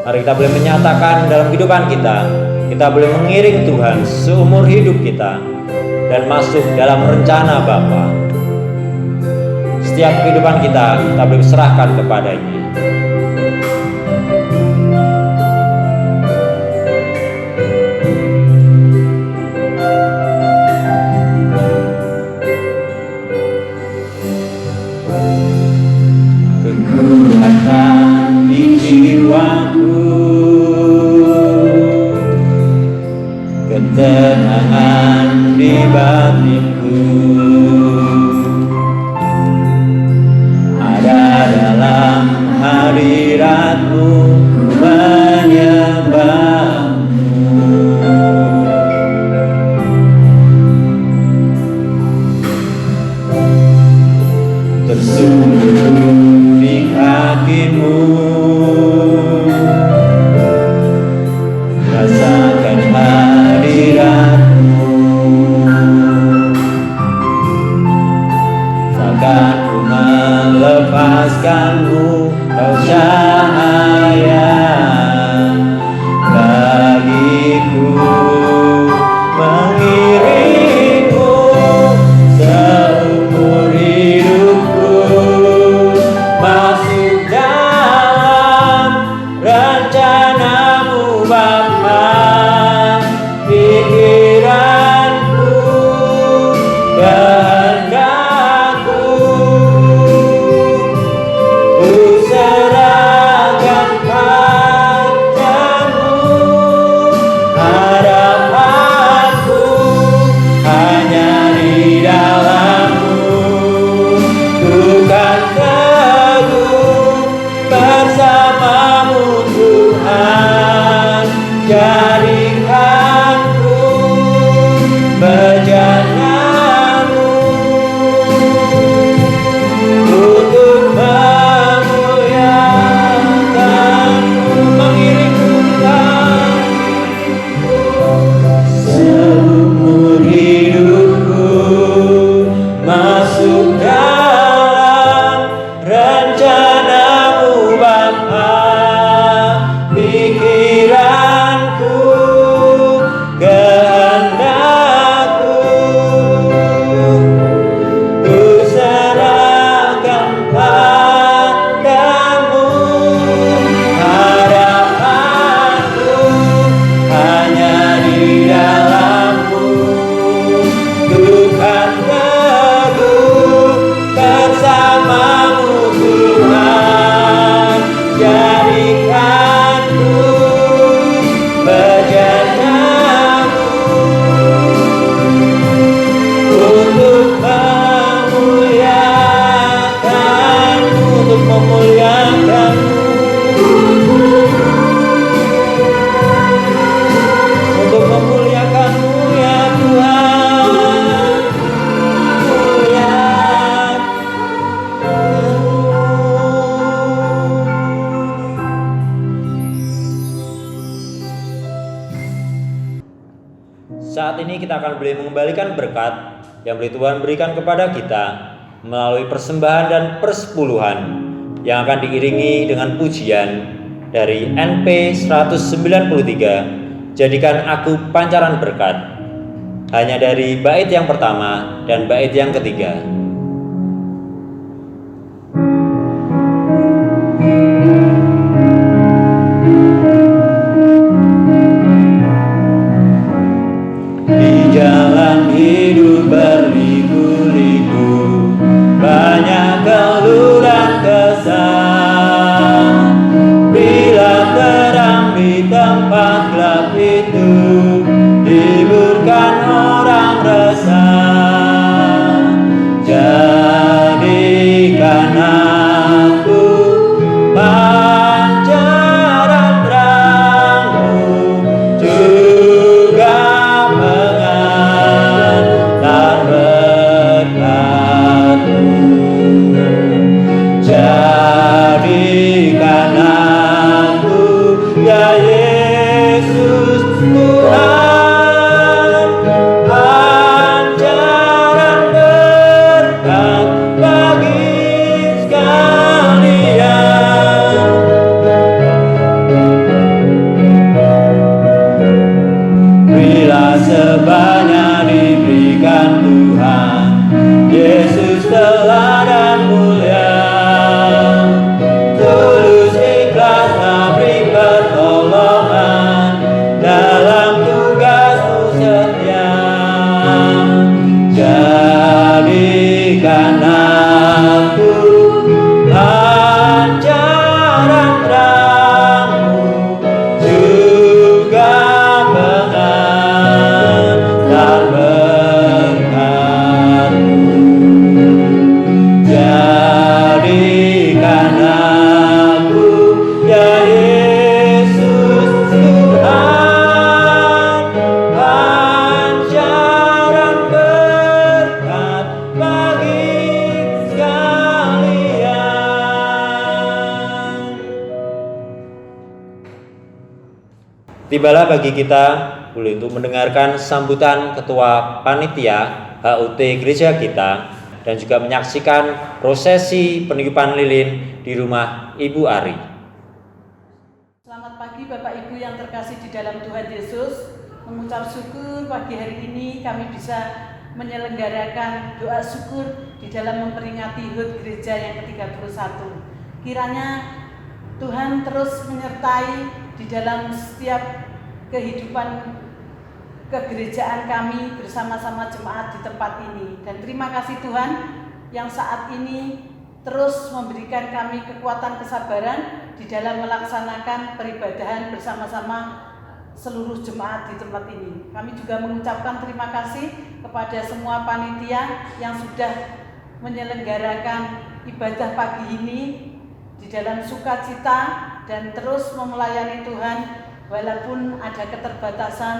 Mari kita boleh menyatakan dalam kehidupan kita boleh mengiring Tuhan seumur hidup kita dan masuk dalam rencana Bapa. Setiap kehidupan kita boleh serahkan kepadanya. Kekuatan di jiwaku, ketenangan di batinku, ada dalam hari Saat ini kita akan boleh mengembalikan berkat yang boleh Tuhan berikan kepada kita melalui persembahan dan persepuluhan yang akan diiringi dengan pujian dari NP 193, Jadikan Aku Pancaran Berkat, hanya dari bait yang pertama dan bait yang ketiga. Di jalan hidup berliku-liku, banyak keluh dan kesah. Bila terang di tempat gelap itu, hiburkan orang resah. Jadikan aku pancaran terang-Mu, juga pengantar berkat-Mu. Jadikan aku, ya Yesus Tuhan, pancaran berkat bagi sekalian. Bila sebanyak diberikan Tuhan, Yesus teladan mulia, tulus ikhlas beri pertolongan, dalam tugas-Mu setia. Jadikan aku pancaran terang-Mu, juga pengantar berkat-Mu. Jadikan aku, ya Yesus Tuhan, pancaran berkat bagi sekalian. Tibalah bagi kita boleh untuk mendengarkan sambutan Ketua Panitia HUT gereja kita dan juga menyaksikan prosesi peniupan lilin di rumah Ibu Ari. Selamat pagi Bapak Ibu yang terkasih di dalam Tuhan Yesus. Mengucap syukur pagi hari ini kami bisa menyelenggarakan doa syukur di dalam memperingati HUT gereja yang ke-31. Kiranya Tuhan terus menyertai di dalam setiap kehidupan kegerejaan kami bersama-sama jemaat di tempat ini. Dan terima kasih Tuhan yang saat ini terus memberikan kami kekuatan kesabaran di dalam melaksanakan peribadahan bersama-sama seluruh jemaat di tempat ini. Kami juga mengucapkan terima kasih kepada semua panitia yang sudah menyelenggarakan ibadah pagi ini di dalam sukacita dan terus melayani Tuhan walaupun ada keterbatasan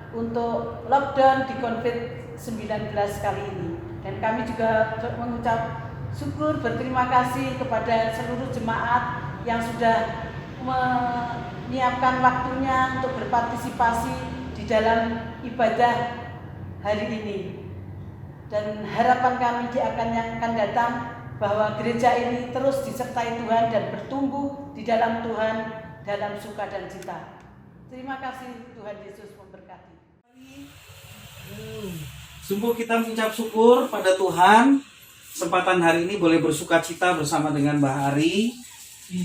untuk lockdown di COVID-19 kali ini. Dan kami juga mengucap syukur berterima kasih kepada seluruh jemaat yang sudah menyiapkan waktunya untuk berpartisipasi di dalam ibadah hari ini. Dan harapan kami yang akan datang bahwa gereja ini terus disertai Tuhan dan bertumbuh di dalam Tuhan dalam suka dan cita. Terima kasih, Tuhan Yesus memberkati. Sungguh kita mengucap syukur pada Tuhan, kesempatan hari ini boleh bersuka cita bersama dengan Mbak Ari,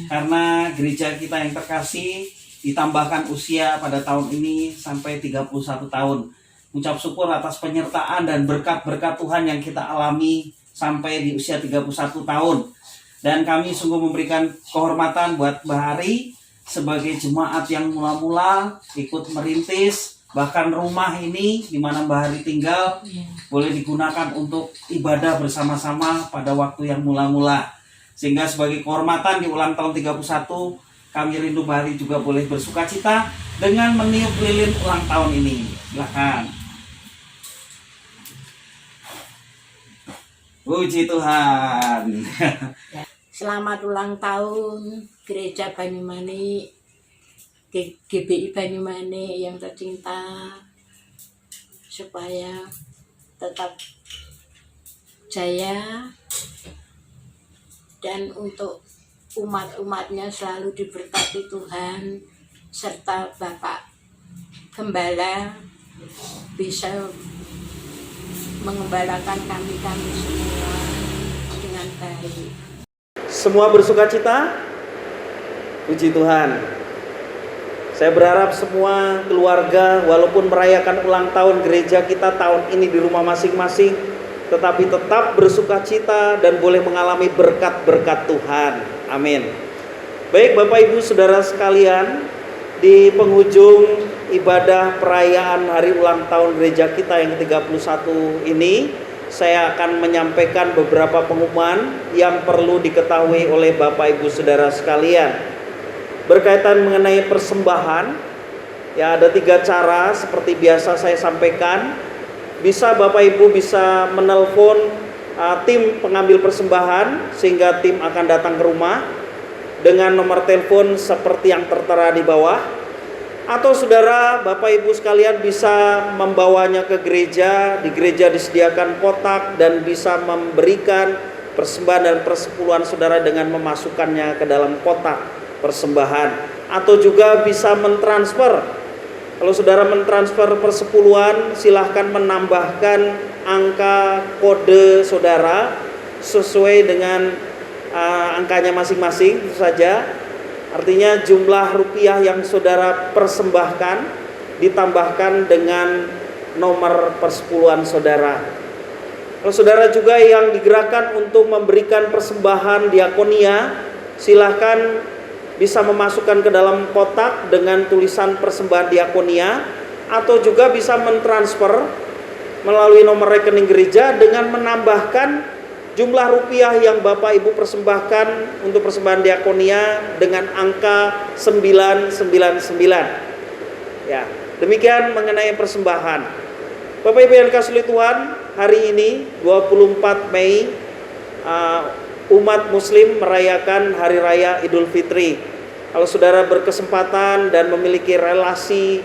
karena gereja kita yang terkasih ditambahkan usia pada tahun ini sampai 31 tahun. Mengucap syukur atas penyertaan dan berkat-berkat Tuhan yang kita alami sampai di usia 31 tahun. Dan kami sungguh memberikan kehormatan buat Mbak Ari sebagai jemaat yang mula-mula ikut merintis, bahkan rumah ini di mana Mbak Hari tinggal boleh digunakan untuk ibadah bersama-sama pada waktu yang mula-mula. Sehingga sebagai kehormatan di ulang tahun 31, kami rindu Mbak Hari juga boleh bersukacita dengan meniup lilin ulang tahun ini. Silakan. Puji Tuhan. Selamat ulang tahun Gereja Banyumani, GBI Banyumani yang tercinta. supaya tetap jaya, dan untuk umat-umatnya selalu diberkati Tuhan, serta Bapak Gembala bisa mengembalakan kami-kami semua dengan baik. Semua bersukacita? Puji Tuhan. Saya berharap semua keluarga walaupun merayakan ulang tahun gereja kita tahun ini di rumah masing-masing, tetapi tetap bersukacita dan boleh mengalami berkat-berkat Tuhan. Amin. Baik Bapak Ibu Saudara sekalian, di penghujung ibadah perayaan hari ulang tahun gereja kita yang ke-31 ini, saya akan menyampaikan beberapa pengumuman yang perlu diketahui oleh Bapak Ibu Saudara sekalian. Berkaitan mengenai persembahan, ya ada 3 cara seperti biasa saya sampaikan. Bisa Bapak Ibu bisa menelpon tim pengambil persembahan, sehingga tim akan datang ke rumah dengan nomor telepon seperti yang tertera di bawah. Atau saudara Bapak Ibu sekalian bisa membawanya ke gereja. Di gereja disediakan kotak dan bisa memberikan persembahan dan persepuluhan saudara dengan memasukkannya ke dalam kotak persembahan. Atau juga bisa mentransfer. Kalau saudara mentransfer persepuluhan, silahkan menambahkan angka kode saudara sesuai dengan angkanya masing-masing, itu saja. Artinya jumlah rupiah yang saudara persembahkan ditambahkan dengan nomor persepuluhan saudara. Kalau saudara juga yang digerakkan untuk memberikan persembahan diakonia, silahkan bisa memasukkan ke dalam kotak dengan tulisan persembahan diakonia, atau juga bisa mentransfer melalui nomor rekening gereja dengan menambahkan jumlah rupiah yang Bapak Ibu persembahkan untuk persembahan diakonia dengan angka 999. Ya, demikian mengenai persembahan. Bapak Ibu yang dikasihi Tuhan, hari ini 24 Mei umat muslim merayakan hari raya Idul Fitri. Kalau saudara berkesempatan dan memiliki relasi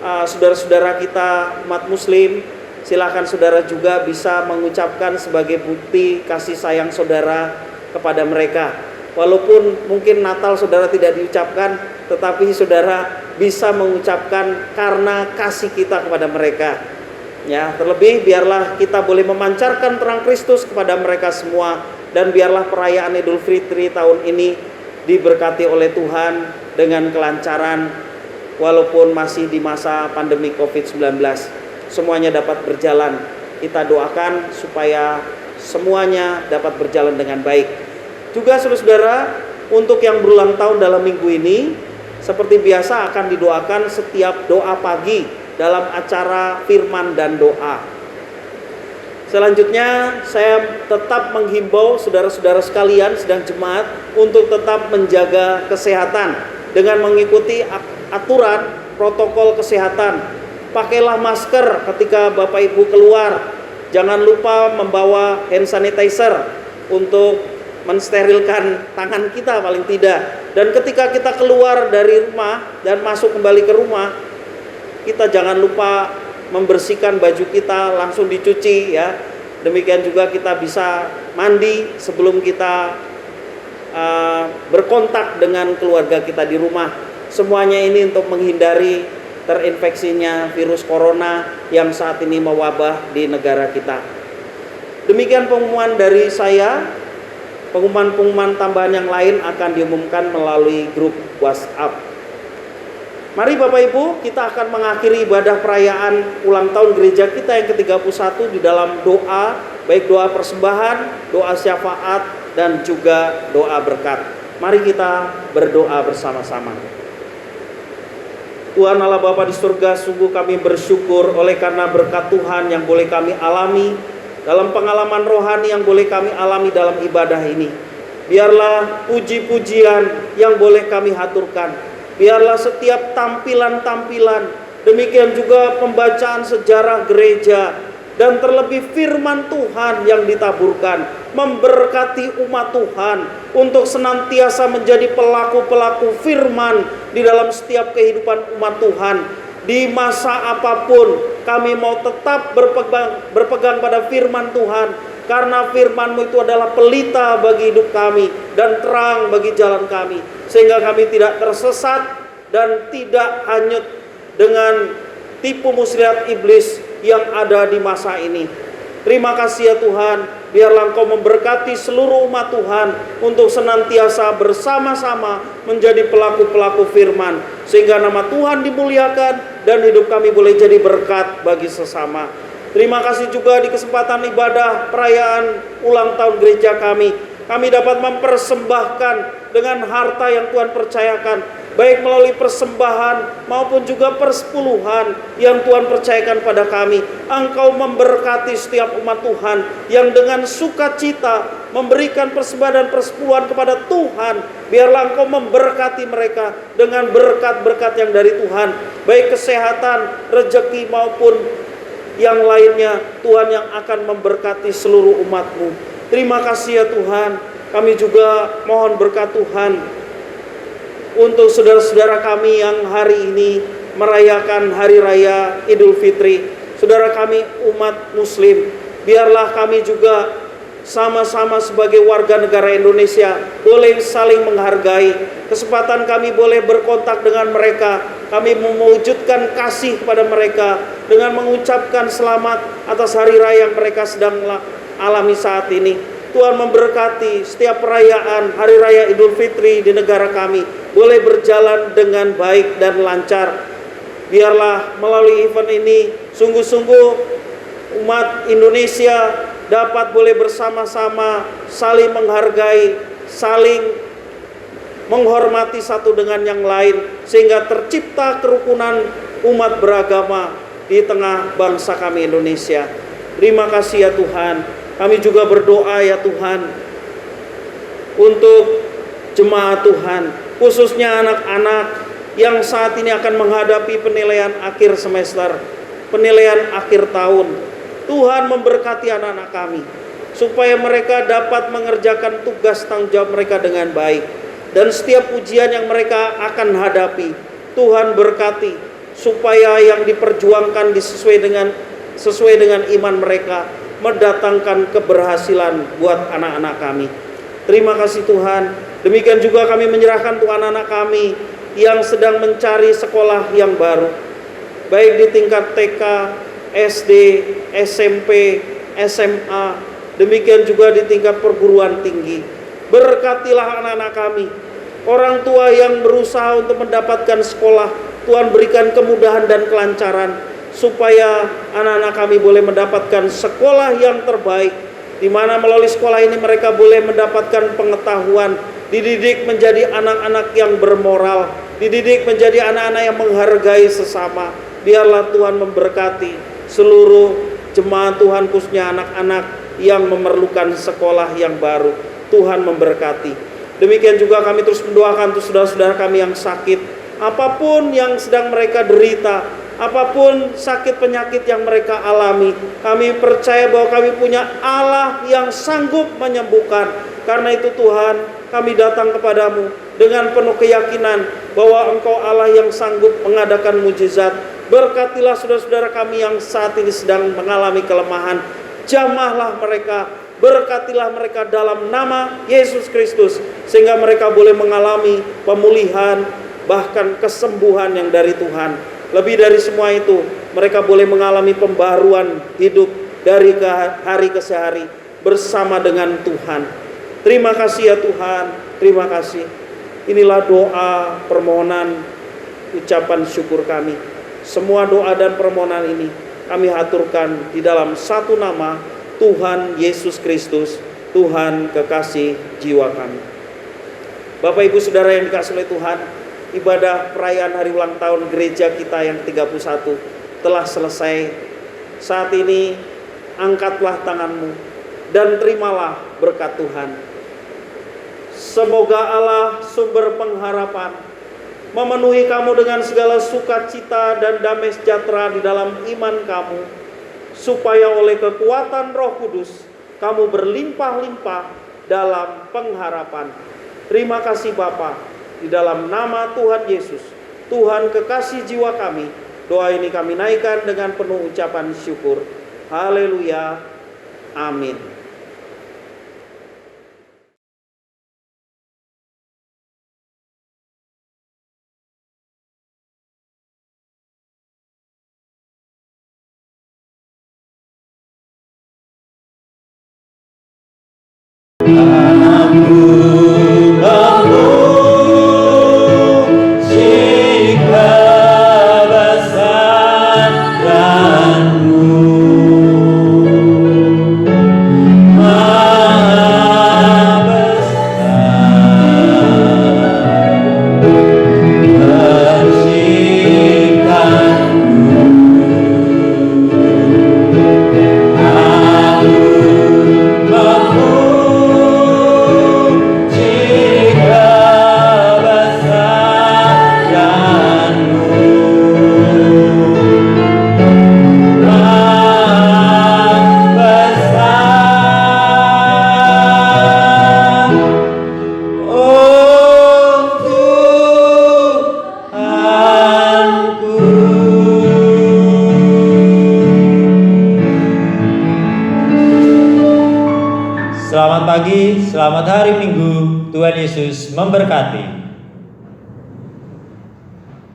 saudara-saudara kita umat muslim, silakan saudara juga bisa mengucapkan sebagai bukti kasih sayang saudara kepada mereka. Walaupun mungkin Natal saudara tidak diucapkan, tetapi saudara bisa mengucapkan karena kasih kita kepada mereka. Ya, terlebih biarlah kita boleh memancarkan terang Kristus kepada mereka semua. Dan biarlah perayaan Idul Fitri tahun ini diberkati oleh Tuhan dengan kelancaran, walaupun masih di masa pandemi COVID-19. Semuanya dapat berjalan. Kita doakan supaya semuanya dapat berjalan dengan baik. Juga saudara-saudara, untuk yang berulang tahun dalam minggu ini, seperti biasa akan didoakan setiap doa pagi dalam acara firman dan doa. Selanjutnya saya tetap menghimbau saudara-saudara sekalian sedang jemaat untuk tetap menjaga kesehatan dengan mengikuti aturan protokol kesehatan. Pakailah masker ketika Bapak Ibu keluar. Jangan lupa membawa hand sanitizer untuk mensterilkan tangan kita paling tidak. Dan ketika kita keluar dari rumah dan masuk kembali ke rumah, kita jangan lupa membersihkan baju kita, langsung dicuci ya. Demikian juga kita bisa mandi sebelum kita berkontak dengan keluarga kita di rumah. Semuanya ini untuk menghindari terinfeksinya virus corona yang saat ini mewabah di negara kita. Demikian pengumuman dari saya. Pengumuman-pengumuman tambahan yang lain akan diumumkan melalui grup WhatsApp. Mari Bapak Ibu, kita akan mengakhiri ibadah perayaan ulang tahun gereja kita yang ke-31 di dalam doa, baik doa persembahan, doa syafaat, dan juga doa berkat. Mari kita berdoa bersama-sama. Tuhan Allah Bapa di surga, sungguh kami bersyukur oleh karena berkat Tuhan yang boleh kami alami, dalam pengalaman rohani yang boleh kami alami dalam ibadah ini. Biarlah puji-pujian yang boleh kami haturkan. Biarlah setiap tampilan-tampilan, demikian juga pembacaan sejarah gereja, dan terlebih firman Tuhan yang ditaburkan, memberkati umat Tuhan untuk senantiasa menjadi pelaku-pelaku firman di dalam setiap kehidupan umat Tuhan. Di masa apapun kami mau tetap berpegang pada firman Tuhan, karena firman-Mu itu adalah pelita bagi hidup kami dan terang bagi jalan kami, sehingga kami tidak tersesat dan tidak hanyut dengan tipu muslihat iblis yang ada di masa ini. Terima kasih ya Tuhan, biarlah Engkau memberkati seluruh umat Tuhan untuk senantiasa bersama-sama menjadi pelaku-pelaku firman, sehingga nama Tuhan dimuliakan dan hidup kami boleh jadi berkat bagi sesama. Terima kasih juga di kesempatan ibadah perayaan ulang tahun gereja kami dapat mempersembahkan dengan harta yang Tuhan percayakan, baik melalui persembahan maupun juga persepuluhan yang Tuhan percayakan pada kami. Engkau memberkati setiap umat Tuhan yang dengan sukacita memberikan persembahan dan persepuluhan kepada Tuhan. Biarlah Engkau memberkati mereka dengan berkat-berkat yang dari Tuhan, baik kesehatan, rezeki maupun yang lainnya. Tuhan yang akan memberkati seluruh umat-Mu. Terima kasih ya Tuhan. Kami juga mohon berkat Tuhan untuk saudara-saudara kami yang hari ini merayakan Hari Raya Idul Fitri. Saudara kami umat Muslim, biarlah kami juga sama-sama sebagai warga negara Indonesia boleh saling menghargai. Kesempatan kami boleh berkontak dengan mereka, kami mewujudkan kasih kepada mereka dengan mengucapkan selamat atas hari raya yang mereka sedang alami saat ini. Tuhan memberkati setiap perayaan Hari Raya Idul Fitri di negara kami boleh berjalan dengan baik dan lancar. Biarlah melalui event ini sungguh-sungguh umat Indonesia dapat boleh bersama-sama saling menghargai, saling menghormati satu dengan yang lain, sehingga tercipta kerukunan umat beragama di tengah bangsa kami Indonesia. Terima kasih ya Tuhan. Kami juga berdoa ya Tuhan untuk jemaat Tuhan, khususnya anak-anak yang saat ini akan menghadapi penilaian akhir semester, penilaian akhir tahun. Tuhan memberkati anak-anak kami supaya mereka dapat mengerjakan tugas tanggung jawab mereka dengan baik, dan setiap ujian yang mereka akan hadapi Tuhan berkati supaya yang diperjuangkan sesuai dengan iman mereka, mendatangkan keberhasilan buat anak-anak kami. Terima kasih Tuhan. Demikian juga kami menyerahkan untuk anak-anak kami yang sedang mencari sekolah yang baru, baik di tingkat TK, SD, SMP, SMA, demikian juga di tingkat perguruan tinggi. Berkatilah anak-anak kami. Orang tua yang berusaha untuk mendapatkan sekolah, Tuhan berikan kemudahan dan kelancaran supaya anak-anak kami boleh mendapatkan sekolah yang terbaik, di mana melalui sekolah ini mereka boleh mendapatkan pengetahuan, dididik menjadi anak-anak yang bermoral, dididik menjadi anak-anak yang menghargai sesama. Biarlah Tuhan memberkati seluruh jemaat Tuhan, khususnya anak-anak yang memerlukan sekolah yang baru. Tuhan memberkati. Demikian juga kami terus mendoakan untuk saudara-saudara kami yang sakit, apapun yang sedang mereka derita, apapun sakit penyakit yang mereka alami, kami percaya bahwa kami punya Allah yang sanggup menyembuhkan. Karena itu Tuhan, kami datang kepadamu dengan penuh keyakinan bahwa Engkau Allah yang sanggup mengadakan mujizat. Berkatilah saudara-saudara kami yang saat ini sedang mengalami kelemahan, jamahlah mereka, berkatilah mereka dalam nama Yesus Kristus, sehingga mereka boleh mengalami pemulihan, bahkan kesembuhan yang dari Tuhan. Lebih dari semua itu, mereka boleh mengalami pembaruan hidup dari hari ke hari bersama dengan Tuhan. Terima kasih ya Tuhan, terima kasih. Inilah doa, permohonan, ucapan syukur kami. Semua doa dan permohonan ini kami haturkan di dalam satu nama, Tuhan Yesus Kristus, Tuhan kekasih jiwa kami. Bapak Ibu Saudara yang dikasihi oleh Tuhan, ibadah perayaan hari ulang tahun gereja kita yang 31 telah selesai. Saat ini angkatlah tanganmu dan terimalah berkat Tuhan. Semoga Allah sumber pengharapan memenuhi kamu dengan segala sukacita dan damai sejahtera di dalam iman kamu, supaya oleh kekuatan Roh Kudus kamu berlimpah-limpah dalam pengharapan. Terima kasih Bapa. Di dalam nama Tuhan Yesus, Tuhan kekasih jiwa kami, Doa ini kami naikkan dengan penuh ucapan syukur. Haleluya. Amin. Selamat pagi, selamat hari Minggu. Tuhan Yesus memberkati.